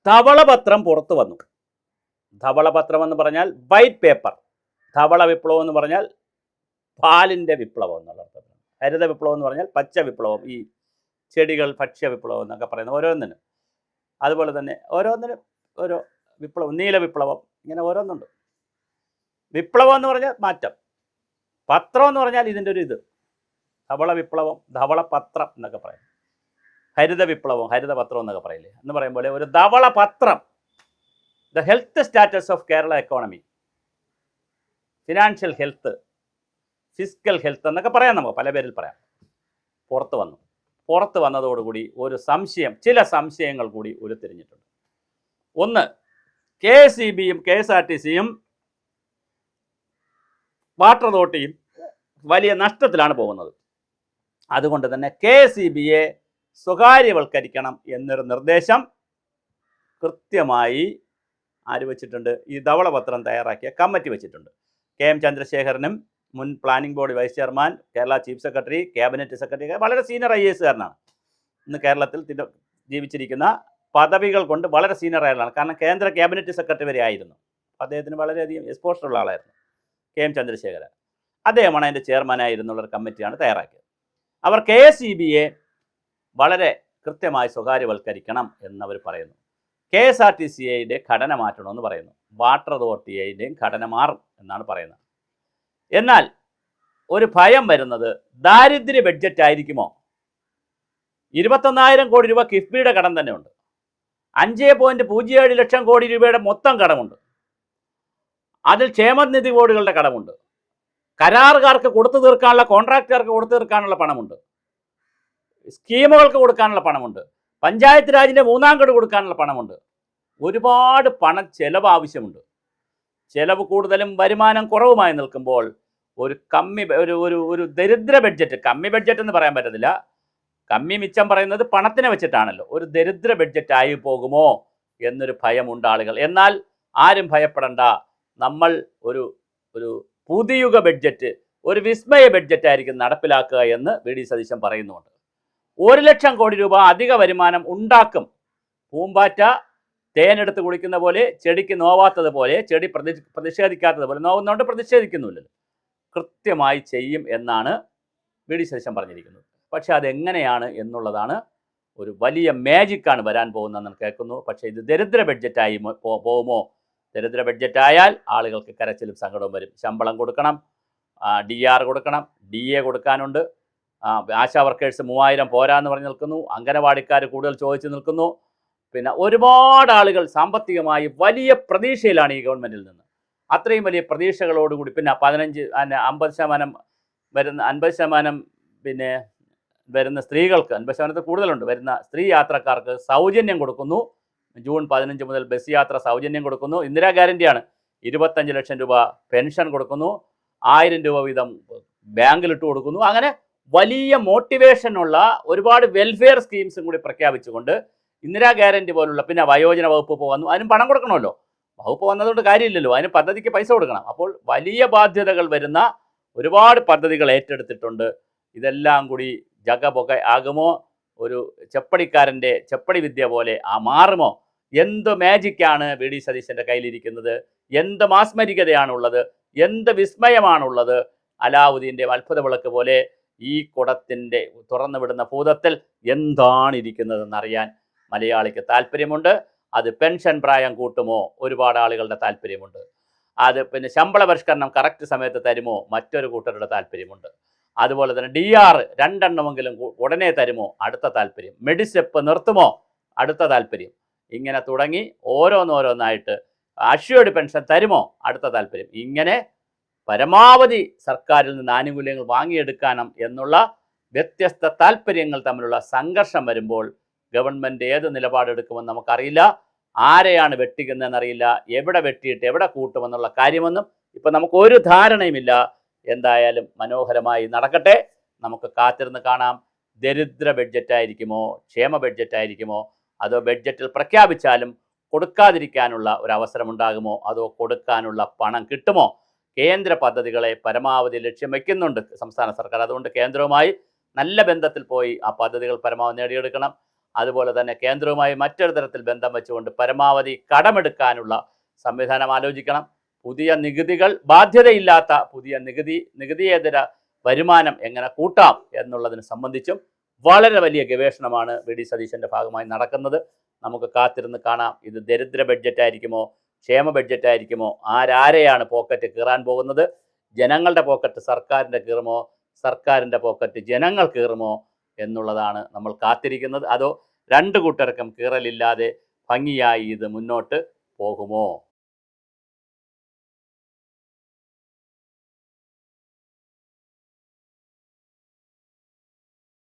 ധവളപത്രം പുറത്തു വന്നു. ധവളപത്രം എന്ന് പറഞ്ഞാൽ വൈറ്റ് പേപ്പർ. ധവള വിപ്ലവം എന്ന് പറഞ്ഞാൽ പാലിൻ്റെ വിപ്ലവം എന്നുള്ള അർത്ഥത്തിൽ. ഹരിത വിപ്ലവം എന്ന് പറഞ്ഞാൽ പച്ച വിപ്ലവം, ഈ ചെടികൾ ഭക്ഷ്യ വിപ്ലവം എന്നൊക്കെ പറയുന്നത് ഓരോന്നിനും. അതുപോലെ തന്നെ ഓരോന്നിനും ഓരോ വിപ്ലവം, നീല വിപ്ലവം, ഇങ്ങനെ ഓരോന്നുണ്ട്. വിപ്ലവം എന്ന് പറഞ്ഞാൽ മാറ്റം, പത്രം എന്ന് പറഞ്ഞാൽ ഇതിൻ്റെ ഒരു ഇത്. ധവള വിപ്ലവം, ധവളപത്രം എന്നൊക്കെ പറയും. ഹരിത വിപ്ലവം, ഹരിതപത്രം എന്നൊക്കെ പറയില്ലേ എന്ന് പറയും പോലെ ഒരു ധവളപത്രം. The health status of Kerala economy, financial health, physical health എന്നൊക്കെ പറയാം, നമുക്ക് പല പേരിൽ പറയാം. പുറത്ത് വന്നു. പുറത്ത് വന്നതോടുകൂടി ഒരു സംശയം, ചില സംശയങ്ങൾ കൂടി ഉരുത്തിരിഞ്ഞിട്ടുണ്ട്. ഒന്ന്, KSEBയും KSRTCയും വാട്ടർ അതോറിറ്റിയും വലിയ നഷ്ടത്തിലാണ് പോകുന്നത്. അതുകൊണ്ട് തന്നെ KSEBയെ സ്വകാര്യവൽക്കരിക്കണം എന്നൊരു നിർദ്ദേശം കൃത്യമായി ആര് വെച്ചിട്ടുണ്ട്? ഈ ധവളപത്രം തയ്യാറാക്കിയ കമ്മിറ്റി വെച്ചിട്ടുണ്ട്. KM ചന്ദ്രശേഖരനും, മുൻ planning board vice chairman, Kerala chief secretary, cabinet secretary, വളരെ സീനിയർ IAS കാരനാണ്. ഇന്ന് കേരളത്തിൽ ജീവിച്ചിരിക്കുന്ന പദവികൾ കൊണ്ട് വളരെ സീനിയർ ആയതാണ്. കാരണം കേന്ദ്ര ക്യാബിനറ്റ് സെക്രട്ടറി വരെ ആയിരുന്നു. അദ്ദേഹത്തിന് വളരെയധികം എക്സ്പോഷർ ഉള്ള ആളായിരുന്നു KM ചന്ദ്രശേഖരൻ. അദ്ദേഹമാണ് അതിൻ്റെ ചെയർമാനായിരുന്നുള്ള ഒരു കമ്മിറ്റിയാണ് തയ്യാറാക്കിയത്. അവർ KSEBയെ വളരെ കൃത്യമായി സ്വകാര്യവൽക്കരിക്കണം എന്നവർ പറയുന്നു. KSRTCയുടെ ഘടന മാറ്റണമെന്ന് പറയുന്നു. വാട്ടർ അതോറിറ്റിയുടെയും ഘടന മാറും എന്നാണ് പറയുന്നത്. എന്നാൽ ഒരു ഭയം വരുന്നത് ദാരിദ്ര്യ ബഡ്ജറ്റ് ആയിരിക്കുമോ? 21,000 കോടി രൂപ കിഫ്ബിയുടെ കടം തന്നെയുണ്ട്. 5.07 ലക്ഷം കോടി രൂപയുടെ മൊത്തം കടമുണ്ട്. അതിൽ ക്ഷേമനിധി ബോർഡുകളുടെ കടമുണ്ട്. കരാറുകാർക്ക് കൊടുത്തു തീർക്കാനുള്ള, കോൺട്രാക്ടർക്ക് കൊടുത്തു തീർക്കാനുള്ള പണമുണ്ട്. സ്കീമുകൾക്ക് കൊടുക്കാനുള്ള പണമുണ്ട്. പഞ്ചായത്ത് രാജിൻ്റെ 3ാം ഗഡു കൊടുക്കാനുള്ള പണമുണ്ട്. ഒരുപാട് പണം ചെലവ് ആവശ്യമുണ്ട്. ചെലവ് കൂടുതലും വരുമാനം കുറവുമായി നിൽക്കുമ്പോൾ ഒരു ഒരു ദരിദ്ര ബഡ്ജറ്റ്, കമ്മി ബഡ്ജറ്റ് എന്ന് പറയാൻ പറ്റത്തില്ല, കമ്മി മിച്ചം പറയുന്നത് പണത്തിനെ വെച്ചിട്ടാണല്ലോ, ഒരു ദരിദ്ര ബഡ്ജറ്റ് ആയി പോകുമോ എന്നൊരു ഭയമുണ്ട് ആളുകൾ. എന്നാൽ ആരും ഭയപ്പെടണ്ട, നമ്മൾ ഒരു പുതിയുഗ ബഡ്ജറ്റ്, ഒരു വിസ്മയ ബഡ്ജറ്റ് ആയിരിക്കും നടപ്പിലാക്കുക എന്ന് VD സതീശൻ പറയുന്നുണ്ട്. 1 ലക്ഷം കോടി രൂപ അധിക വരുമാനം ഉണ്ടാക്കും. പൂമ്പാറ്റ തേനെടുത്ത് കുടിക്കുന്ന പോലെ, ചെടിക്ക് നോവാത്തത് പോലെ, ചെടി പ്രതിഷേധിക്കാത്തത് പോലെ, നോവുന്നതുകൊണ്ട് പ്രതിഷേധിക്കുന്നില്ലല്ലോ, കൃത്യമായി ചെയ്യും എന്നാണ് VD സതീശൻ പറഞ്ഞിരിക്കുന്നത്. പക്ഷേ അതെങ്ങനെയാണ് എന്നുള്ളതാണ് ഒരു വലിയ മാജിക്കാണ് വരാൻ പോകുന്നതെന്ന് കേൾക്കുന്നു. പക്ഷേ ഇത് ദരിദ്ര ബഡ്ജറ്റായി പോകുമോ? ദരിദ്ര ബഡ്ജറ്റായാൽ ആളുകൾക്ക് കരച്ചിലും സങ്കടവും വരും. ശമ്പളം കൊടുക്കണം, DR കൊടുക്കണം, DA കൊടുക്കാനുണ്ട്, ആശാ വർക്കേഴ്സ് 3000 പോരാന്ന് പറഞ്ഞ് നിൽക്കുന്നു, അംഗനവാടിക്കാർ കൂടുതൽ ചോദിച്ചു നിൽക്കുന്നു. പിന്നെ ഒരുപാട് ആളുകൾ സാമ്പത്തികമായി വലിയ പ്രതീക്ഷയിലാണ് ഈ ഗവൺമെൻറ്റിൽ നിന്ന്. അത്രയും വലിയ പ്രതീക്ഷകളോടുകൂടി പിന്നെ 50% വരുന്ന 50% പിന്നെ വരുന്ന സ്ത്രീകൾക്ക്, 50% കൂടുതലുണ്ട്, വരുന്ന സ്ത്രീ യാത്രക്കാർക്ക് സൗജന്യം കൊടുക്കുന്നു. ജൂൺ 15 മുതൽ ബസ് യാത്ര സൗജന്യം കൊടുക്കുന്നു. ഇന്ദിരാ ഗ്യാരണ്ടിയാണ്. 25 ലക്ഷം രൂപ പെൻഷൻ കൊടുക്കുന്നു. 1000 രൂപ വീതം ബാങ്കിലിട്ട് കൊടുക്കുന്നു. അങ്ങനെ വലിയ മോട്ടിവേഷനുള്ള ഒരുപാട് വെൽഫെയർ സ്കീംസും കൂടി പ്രഖ്യാപിച്ചുകൊണ്ട് ഇന്ദിരാ ഗ്യാരണ്ടി പോലുള്ള, പിന്നെ വയോജന വകുപ്പ് ഇപ്പോൾ വന്നു, അതിനും പണം കൊടുക്കണമല്ലോ. വകുപ്പ് വന്നതുകൊണ്ട് കാര്യമില്ലല്ലോ, അതിന് പദ്ധതിക്ക് പൈസ കൊടുക്കണം. അപ്പോൾ വലിയ ബാധ്യതകൾ വരുന്ന ഒരുപാട് പദ്ധതികൾ ഏറ്റെടുത്തിട്ടുണ്ട്. ഇതെല്ലാം കൂടി ജഗപൊക ആകുമോ? ഒരു ചെപ്പടിക്കാരൻ്റെ ചെപ്പടി വിദ്യ പോലെ മാറുമോ? എന്ത് മാജിക്കാണ് VD സതീശൻ്റെ കയ്യിലിരിക്കുന്നത്? എന്ത് മാസ്മരികതയാണുള്ളത്? എന്ത് വിസ്മയമാണുള്ളത്? അലാവുദ്ദീൻ്റെ അത്ഭുത വിളക്ക് പോലെ ഈ കുടത്തിൻ്റെ തുറന്നു വിടുന്ന ഭൂതത്തിൽ എന്താണ് ഇരിക്കുന്നതെന്നറിയാൻ മലയാളിക്ക് താല്പര്യമുണ്ട്. അത് പെൻഷൻ പ്രായം കൂട്ടുമോ? ഒരുപാട് ആളുകളുടെ താല്പര്യമുണ്ട്. അത് പിന്നെ ശമ്പള പരിഷ്കരണം കറക്റ്റ് സമയത്ത് തരുമോ? മറ്റൊരു കൂട്ടരുടെ താല്പര്യമുണ്ട്. അതുപോലെ തന്നെ DR 2 എണ്ണമെങ്കിലും ഉടനെ തരുമോ? അടുത്ത താല്പര്യം. മെഡിസെപ്പ് നിർത്തുമോ? അടുത്ത താല്പര്യം. ഇങ്ങനെ തുടങ്ങി ഓരോന്നോരോന്നായിട്ട് അഷ്വേർഡ് പെൻഷൻ തരുമോ? അടുത്ത താല്പര്യം. ഇങ്ങനെ പരമാവധി സർക്കാരിൽ നിന്ന് ആനുകൂല്യങ്ങൾ വാങ്ങിയെടുക്കണം എന്നുള്ള വ്യത്യസ്ത താല്പര്യങ്ങൾ തമ്മിലുള്ള സംഘർഷം വരുമ്പോൾ ഗവൺമെൻറ് ഏത് നിലപാടെടുക്കുമെന്ന് നമുക്കറിയില്ല. ആരെയാണ് വെട്ടിക്കുന്നതെന്നറിയില്ല. എവിടെ വെട്ടിയിട്ട് എവിടെ കൂട്ടുമെന്നുള്ള കാര്യമൊന്നും ഇപ്പം നമുക്കൊരു ധാരണയുമില്ല. എന്തായാലും മനോഹരമായി നടക്കട്ടെ. നമുക്ക് കാത്തിരുന്ന് കാണാം. ദരിദ്ര ബഡ്ജറ്റായിരിക്കുമോ? ക്ഷേമ ബഡ്ജറ്റായിരിക്കുമോ? അതോ ബഡ്ജറ്റിൽ പ്രഖ്യാപിച്ചാലും കൊടുക്കാതിരിക്കാനുള്ള ഒരു അവസരമുണ്ടാകുമോ? അതോ കൊടുക്കാനുള്ള പണം കിട്ടുമോ? കേന്ദ്ര പദ്ധതികളെ പരമാവധി ലക്ഷ്യം വയ്ക്കുന്നുണ്ട് സംസ്ഥാന സർക്കാർ. അതുകൊണ്ട് കേന്ദ്രവുമായി നല്ല ബന്ധത്തിൽ പോയി ആ പദ്ധതികൾ പരമാവധി നേടിയെടുക്കണം. അതുപോലെ തന്നെ കേന്ദ്രവുമായി മറ്റൊരു തരത്തിൽ ബന്ധം വെച്ചുകൊണ്ട് പരമാവധി കടമെടുക്കാനുള്ള സംവിധാനം ആലോചിക്കണം. പുതിയ നികുതികൾ, ബാധ്യതയില്ലാത്ത പുതിയ നികുതിയേതര വരുമാനം എങ്ങനെ കൂട്ടാം എന്നുള്ളതിനെ സംബന്ധിച്ചും വളരെ വലിയ ഗവേഷണമാണ് വി.ഡി. സതീശൻ്റെ ഭാഗമായി നടക്കുന്നത്. നമുക്ക് കാത്തിരുന്ന് കാണാം. ഇത് ദരിദ്ര ബഡ്ജറ്റ് ആയിരിക്കുമോ, ക്ഷേമ ബഡ്ജറ്റ് ആയിരിക്കുമോ, ആരാരെയാണ് പോക്കറ്റ് കീറാൻ പോകുന്നത്? ജനങ്ങളുടെ പോക്കറ്റ് സർക്കാരിൻ്റെ കീറുമോ, സർക്കാരിൻ്റെ പോക്കറ്റ് ജനങ്ങൾ കീറുമോ എന്നുള്ളതാണ് നമ്മൾ കാത്തിരിക്കുന്നത്. അതോ രണ്ടു കൂട്ടർക്കും കീറലില്ലാതെ ഭംഗിയായി ഇത് മുന്നോട്ട് പോകുമോ?